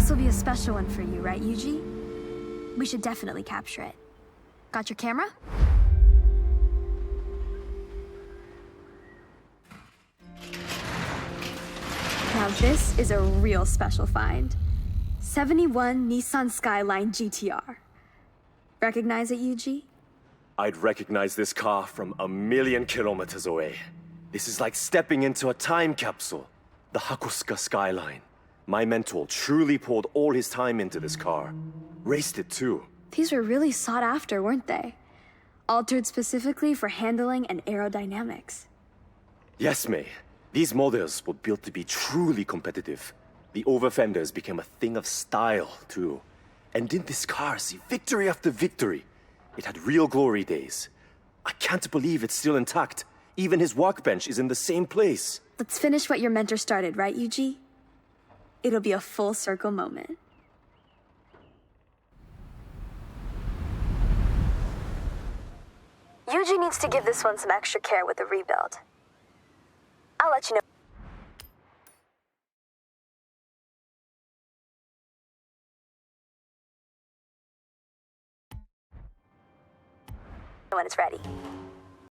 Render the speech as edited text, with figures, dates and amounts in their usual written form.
This will be a special one for you, right, Yuji? We should definitely capture it. Got your camera? Now this is a real special find. 71 Nissan Skyline GT-R. Recognize it, Yuji? I'd recognize this car from a million kilometers away. This is like stepping into a time capsule. The Hakosuka Skyline. My mentor truly poured all his time into this car. Raced it too. These were really sought after, weren't they? Altered specifically for handling and aerodynamics. Yes, May. These models were built to be truly competitive. The over-fenders became a thing of style, too. And didn't this car see victory after victory? It had real glory days. I can't believe it's still intact. Even his workbench is in the same place. Let's finish what your mentor started, right, Yuji? It'll be a full circle moment. Yuji needs to give this one some extra care with the rebuild. I'll let you know when it's ready.